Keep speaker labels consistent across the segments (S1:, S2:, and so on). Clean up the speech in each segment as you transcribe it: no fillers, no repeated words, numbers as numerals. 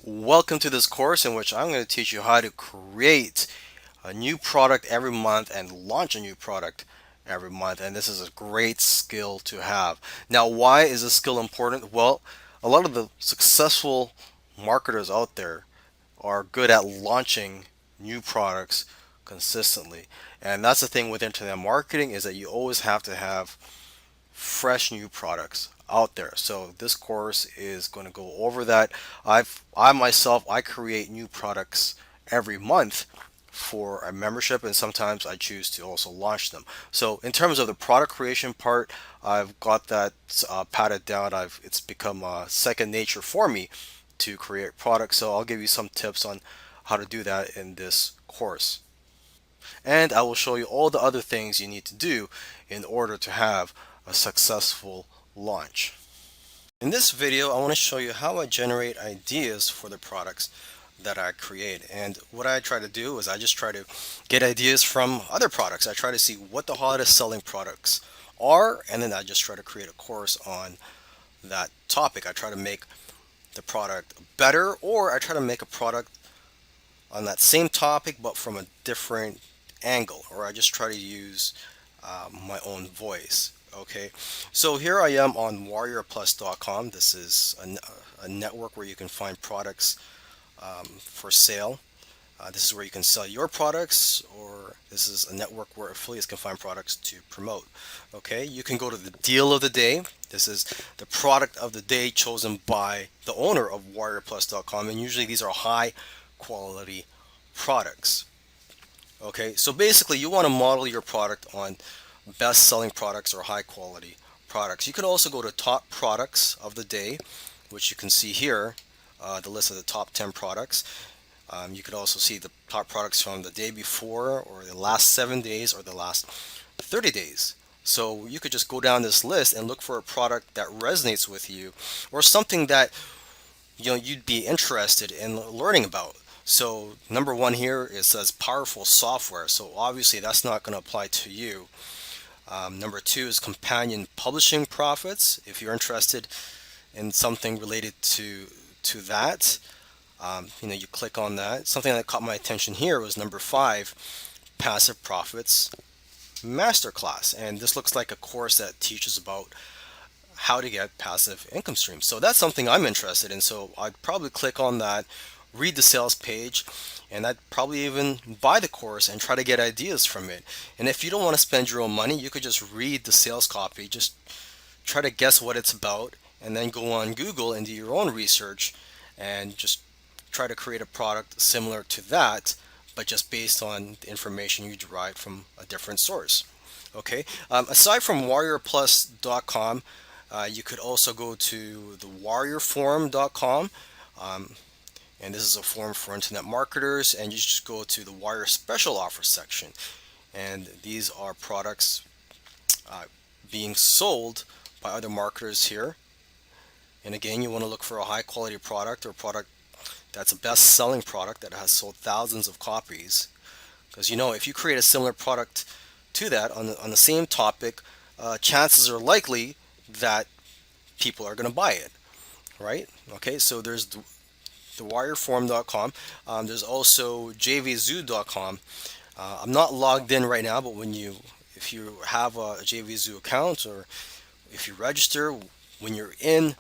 S1: Welcome to this course in which I'm going to teach you how to create a new product every month and launch a new product every month. And this is a great skill to have. Now, why is this skill important? Well, a lot of the successful marketers out there are good at launching new products consistently. And that's the thing with internet marketing is that you always have to have fresh new products out there. So this course is going to go over that. I myself I create new products every month for a membership, and sometimes I choose to also launch them. So in terms of the product creation part, I've got that patted down. It's become second nature for me to create products. So I'll give you some tips on how to do that in this course. And I will show you all the other things you need to do in order to have a successful launch. In this video, I want to show you how I generate ideas for the products that I create. And what I try to do is I just try to get ideas from other products. I try to see what the hottest selling products are, and then I just try to create a course on that topic. I try to make the product better, or I try to make a product on that same topic but from a different angle, or I just try to use my own voice. Okay, so here I am on warriorplus.com. This is a network where you can find products for sale. This is where you can sell your products, or this is a network where affiliates can find products to promote. Okay, you can go to the deal of the day. This is the product of the day chosen by the owner of warriorplus.com, and usually these are high quality products. Okay, so basically you want to model your product on best selling products or high quality products. You could also go to top products of the day, which you can see here, the list of the top 10 products. You could also see the top products from the day before, or the last 7 days, or the last 30 days. So you could just go down this list and look for a product that resonates with you, or something that you'd be interested in learning about. So number one here, it says powerful software. So obviously that's not going to apply to you. Number two is companion publishing profits. If you're interested in something related to that, you click on that. Something that caught my attention here was number five, passive profits masterclass. And this looks like a course that teaches about how to get passive income streams. So that's something I'm interested in. So I'd probably click on that, read the sales page, and I'd probably even buy the course and try to get ideas from it. And if you don't want to spend your own money, you could just read the sales copy, just try to guess what it's about, and then go on Google and do your own research and just try to create a product similar to that, but just based on the information you derived from a different source. Okay, aside from warriorplus.com, you could also go to the warriorforum.com. And this is a forum for internet marketers, and you just go to the Warrior Special Offer section. And these are products being sold by other marketers here. And again, you want to look for a high quality product, or a product that's a best selling product that has sold thousands of copies. Because if you create a similar product to that on the same topic, chances are likely that people are going to buy it, right? Okay, so there's the warriorforum.com. There's also jvzoo.com. I'm not logged in right now, but if you have a JVZoo account, or if you register, when you're in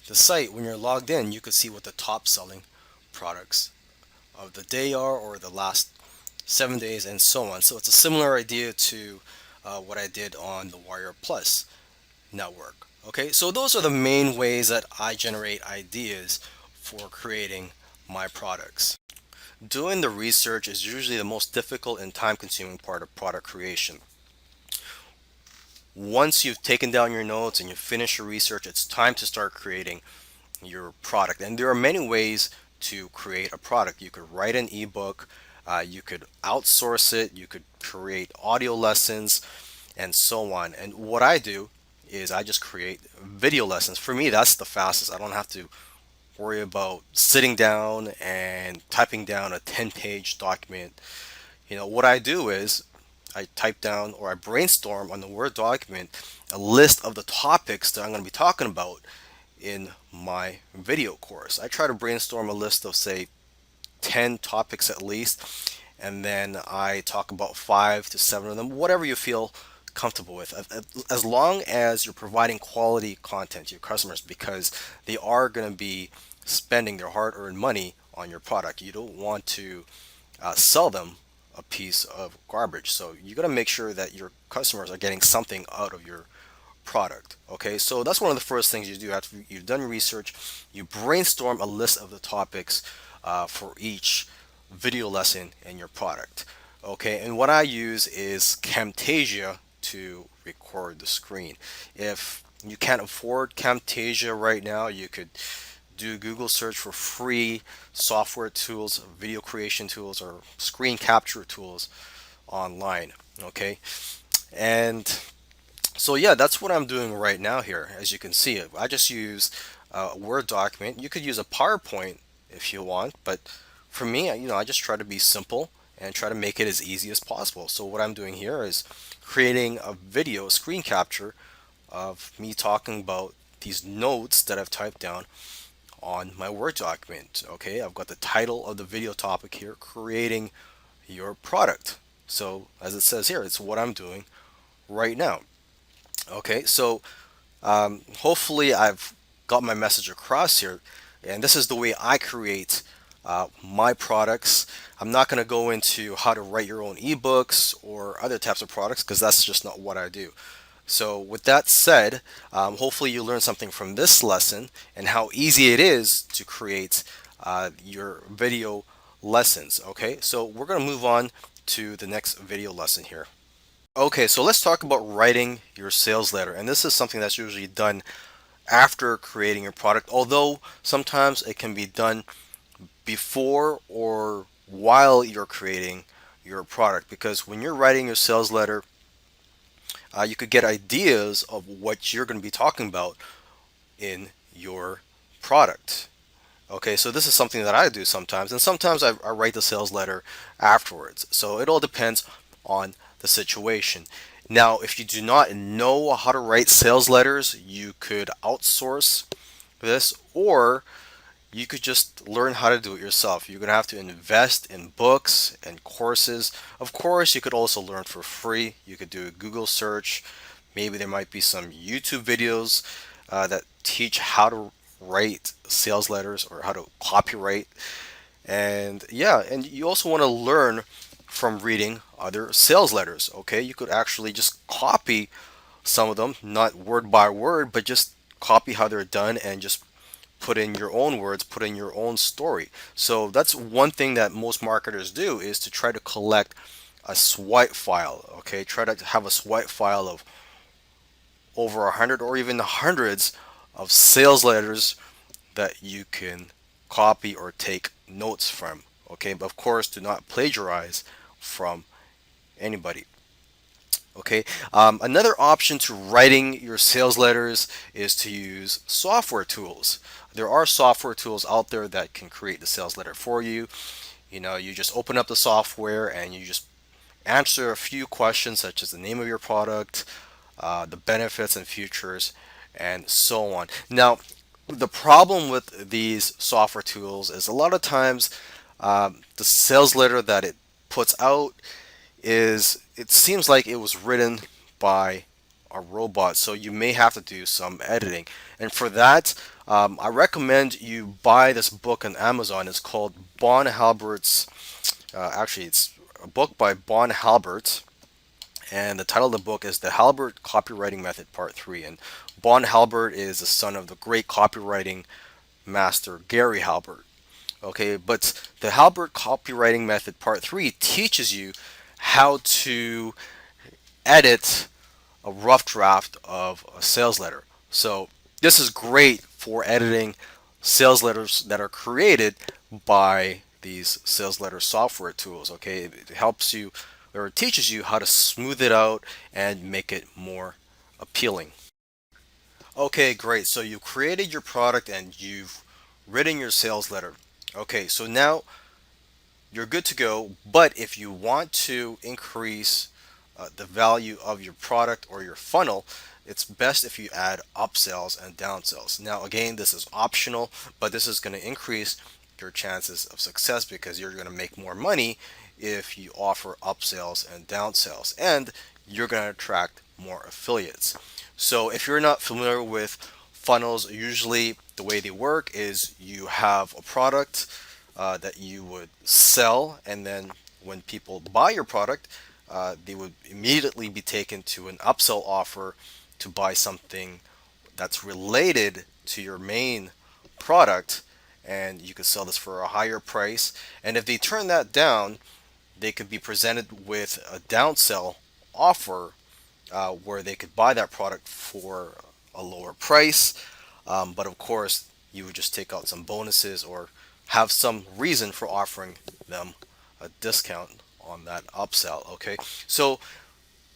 S1: the site, when you're logged in, you could see what the top selling products of the day are, or the last 7 days, and so on. So it's a similar idea to what I did on the Warrior Plus network. Okay, so those are the main ways that I generate ideas for creating my products. Doing the research is usually the most difficult and time consuming part of product creation. Once you've taken down your notes and you finish your research, it's time to start creating your product. And there are many ways to create a product. You could write an ebook, you could outsource it, you could create audio lessons, and so on. And what I do is I just create video lessons. For me, that's the fastest. I don't have to worry about sitting down and typing down a 10-page document. What I do is I type down, or I brainstorm on the Word document, a list of the topics that I'm going to be talking about, in my video course. I try to brainstorm a list of, say, 10 topics at least, and then I talk about 5 to 7 of them, whatever you feel comfortable with, as long as you're providing quality content to your customers, because they are going to be spending their hard-earned money on your product. You don't want to sell them a piece of garbage. So you got to make sure that your customers are getting something out of your product. Okay, so that's one of the first things you do after you've done research. You brainstorm a list of the topics for each video lesson in your product. Okay, and what I use is Camtasia to record the screen. If you can't afford Camtasia right now, you could do Google search for free software tools, video creation tools, or screen capture tools online. Okay, and so yeah, that's what I'm doing right now here. As you can see, I just use a Word document. You could use a PowerPoint if you want, but for me, I just try to be simple and try to make it as easy as possible. So what I'm doing here is creating a video screen capture of me talking about these notes that I've typed down on my Word document. Okay, I've got the title of the video topic here, creating your product. So as it says here, it's what I'm doing right now. Okay, so hopefully I've got my message across here, and this is the way I create my products. I'm not going to go into how to write your own ebooks or other types of products, because that's just not what I do. So with that said, hopefully you learned something from this lesson and how easy it is to create your video lessons. Okay, so we're going to move on to the next video lesson here. Okay, so let's talk about writing your sales letter. And this is something that's usually done after creating your product, although sometimes it can be done before or while you're creating your product. Because when you're writing your sales letter, you could get ideas of what you're going to be talking about in your product. Okay, so this is something that I do sometimes, and sometimes I write the sales letter afterwards. So it all depends on the situation. Now, if you do not know how to write sales letters, you could outsource this, or you could just learn how to do it yourself. You're going to have to invest in books and courses. Of course, you could also learn for free. You could do a Google search. Maybe there might be some YouTube videos that teach how to write sales letters or how to copyright. And yeah, and you also want to learn from reading other sales letters. Okay, you could actually just copy some of them, not word by word, but just copy how they're done and just put in your own words, put in your own story. So that's one thing that most marketers do, is to try to collect a swipe file. Okay, try to have a swipe file of over 100 or even hundreds of sales letters that you can copy or take notes from. Okay, but of course, do not plagiarize from anybody. Okay, another option to writing your sales letters is to use software tools. There are software tools out there that can create the sales letter for you. You just open up the software and you just answer a few questions, such as the name of your product, the benefits and features, and so on. Now, the problem with these software tools is a lot of times the sales letter that it puts out is, it seems like it was written by a robot, so you may have to do some editing. And for that, I recommend you buy this book on Amazon. It's called Bon Halbert's. Actually, it's a book by Bon Halbert, and the title of the book is The Halbert Copywriting Method Part 3. And Bon Halbert is the son of the great copywriting master Gary Halbert. Okay, but the Halbert Copywriting Method Part 3 teaches you how to edit a rough draft of a sales letter. So this is great for editing sales letters that are created by these sales letter software tools. Okay, it helps you, or it teaches you how to smooth it out and make it more appealing. Okay, great. So you created your product and you've written your sales letter. Okay, so now you're good to go. But if you want to increase the value of your product or your funnel, it's best if you add upsells and downsells. Now, again, this is optional, but this is going to increase your chances of success because you're going to make more money if you offer upsells and downsells, and you're going to attract more affiliates. So, if you're not familiar with funnels, usually the way they work is you have a product that you would sell, and then when people buy your product, they would immediately be taken to an upsell offer to buy something that's related to your main product, and you could sell this for a higher price. And if they turn that down, they could be presented with a downsell offer where they could buy that product for a lower price. But of course, you would just take out some bonuses or have some reason for offering them a discount on that upsell. Okay, so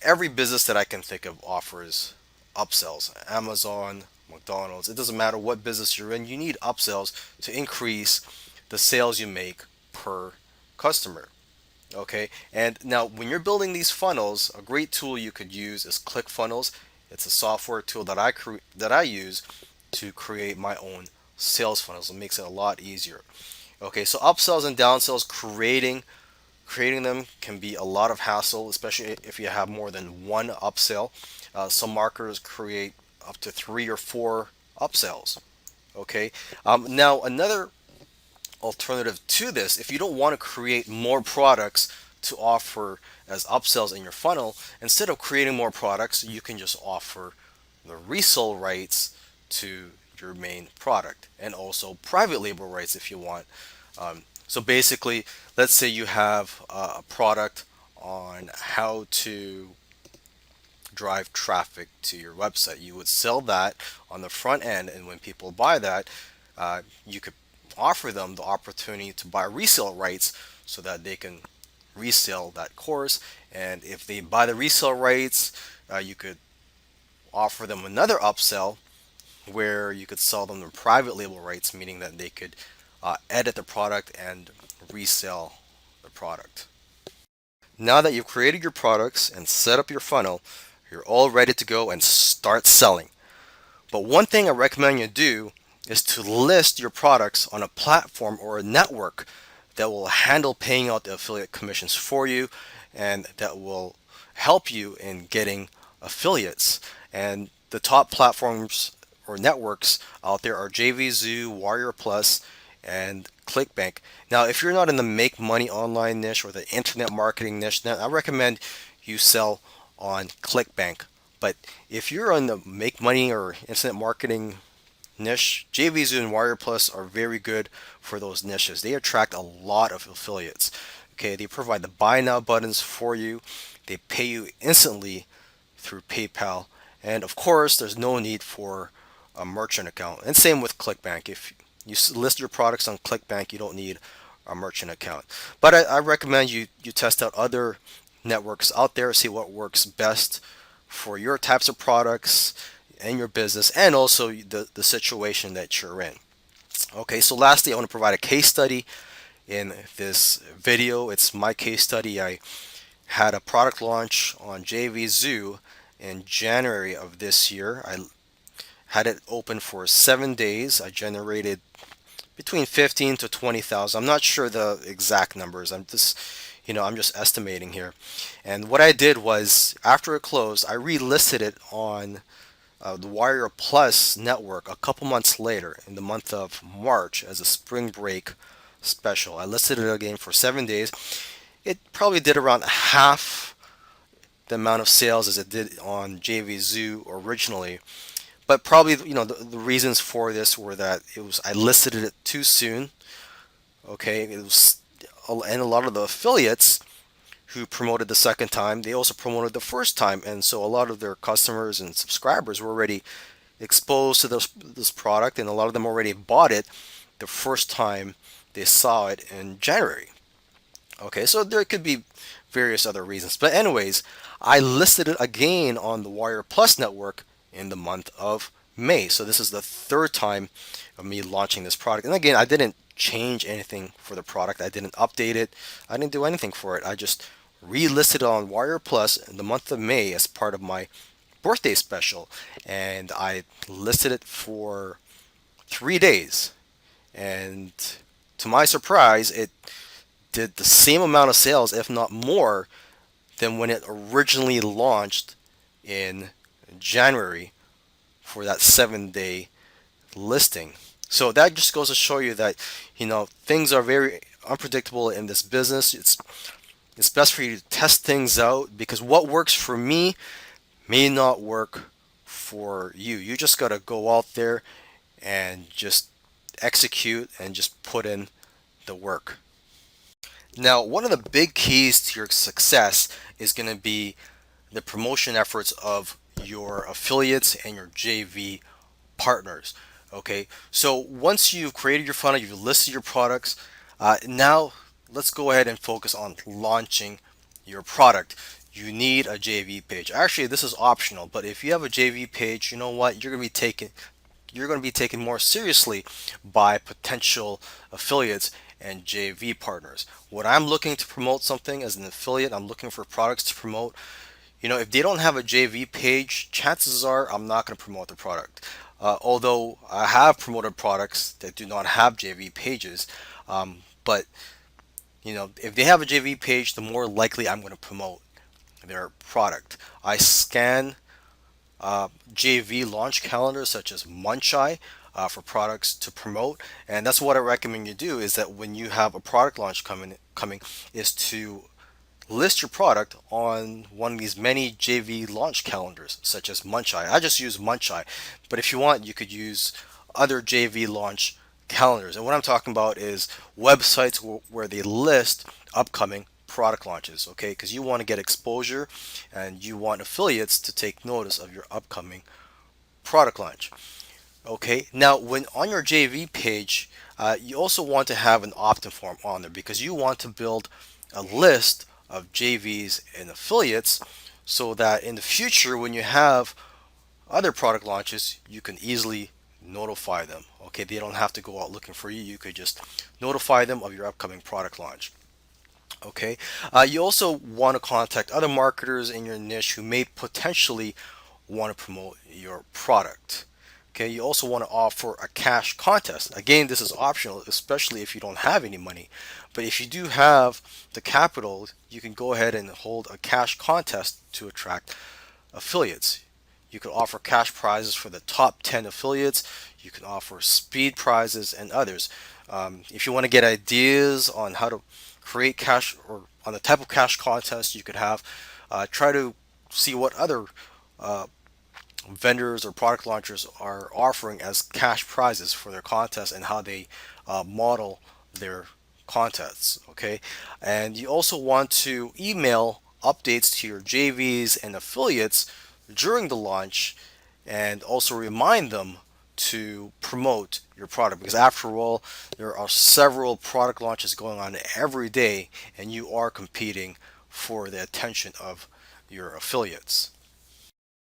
S1: every business that I can think of offers upsells. Amazon, McDonald's, it doesn't matter what business you're in, you need upsells to increase the sales you make per customer. Okay, and now when you're building these funnels, a great tool you could use is ClickFunnels. It's a software tool that I use to create my own sales funnels. It makes it a lot easier. Okay, so upsells and downsells, creating them can be a lot of hassle, especially if you have more than one upsell. Some marketers create up to 3 or 4 upsells. Okay, now another alternative to this, if you don't want to create more products to offer as upsells in your funnel, instead of creating more products, you can just offer the resale rights to your main product and also private label rights if you want. So basically, let's say you have a product on how to drive traffic to your website. You would sell that on the front end, and when people buy that, you could offer them the opportunity to buy resale rights so that they can resell that course. And if they buy the resale rights, you could offer them another upsell where you could sell them the private label rights, meaning that they could edit the product and resell the product. Now that you've created your products and set up your funnel, you're all ready to go and start selling. But one thing I recommend you do is to list your products on a platform or a network that will handle paying out the affiliate commissions for you and that will help you in getting affiliates. And the top platforms or networks out there are JVZoo, Warrior Plus, and ClickBank. Now, if you're not in the make money online niche or the internet marketing niche, then I recommend you sell on ClickBank. But if you're on the make money or internet marketing niche, JVZoo and Warrior Plus are very good for those niches. They attract a lot of affiliates. Okay, they provide the buy now buttons for you. They pay you instantly through PayPal, and of course, there's no need for a merchant account. And same with ClickBank. If you list your products on ClickBank, you don't need a merchant account. But I recommend you test out other networks out there, see what works best for your types of products and your business, and also the situation that you're in. Okay, so lastly, I want to provide a case study in this video. It's my case study. I had a product launch on JVZoo in January of this year. I had it open for 7 days. I generated between 15 to 20,000. I'm not sure the exact numbers. I'm just estimating here. And what I did was, after it closed, I relisted it on the Warrior Plus network a couple months later in the month of March as a spring break special. I listed it again for 7 days. It probably did around half the amount of sales as it did on JVZoo originally. But probably, the reasons for this were that I listed it too soon. Okay, and a lot of the affiliates who promoted the second time, they also promoted the first time, and so a lot of their customers and subscribers were already exposed to this product, and a lot of them already bought it the first time they saw it in January. Okay, so there could be various other reasons, but anyways, I listed it again on the Warrior Plus network in the month of May. So this is the third time of me launching this product, and again, I didn't change anything for the product. I didn't update it. I didn't do anything for it. I just relisted it on Warrior Plus in the month of May as part of my birthday special, and I listed it for 3 days. And to my surprise, it did the same amount of sales, if not more, than when it originally launched in January for that 7 day listing. So that just goes to show you that, things are very unpredictable in this business. It's best for you to test things out, because what works for me may not work for you. You just got to go out there and just execute and just put in the work. Now, one of the big keys to your success is going to be the promotion efforts of your affiliates and your JV partners. Okay, so once you've created your funnel, you've listed your products, now let's go ahead and focus on launching your product. You need a JV page. Actually, this is optional, but if you have a JV page, you know what? You're going to be taken more seriously by potential affiliates and JV partners. When I'm looking to promote something as an affiliate, I'm looking for products to promote. If they don't have a JV page, chances are I'm not going to promote the product. Although I have promoted products that do not have JV pages, but if they have a JV page, the more likely I'm going to promote their product. I scan JV launch calendars such as Muncheye for products to promote, and that's what I recommend you do. Is that when you have a product launch coming, is to list your product on one of these many JV launch calendars, such as Muncheye. I just use Muncheye, but if you want, you could use other JV launch calendars. And what I'm talking about is websites where they list upcoming product launches, okay? Because you want to get exposure and you want affiliates to take notice of your upcoming product launch. Okay, now when on your JV page, you also want to have an opt-in form on there, because you want to build a list of JVs and affiliates, so that in the future, when you have other product launches, you can easily notify them. Okay, they don't have to go out looking for you. You could just notify them of your upcoming product launch. Okay, you also want to contact other marketers in your niche who may potentially want to promote your product. Okay, you also want to offer a cash contest. Again, this is optional, especially if you don't have any money. But if you do have the capital, you can go ahead and hold a cash contest to attract affiliates. You can offer cash prizes for the top 10 affiliates. You can offer speed prizes and others. If you want to get ideas on how to create cash, or on the type of cash contest you could have, try to see what other vendors or product launchers are offering as cash prizes for their contests, and how they model their contests. Okay, and you also want to email updates to your JVs and affiliates during the launch, and also remind them to promote your product, because after all, there are several product launches going on every day, and you are competing for the attention of your affiliates.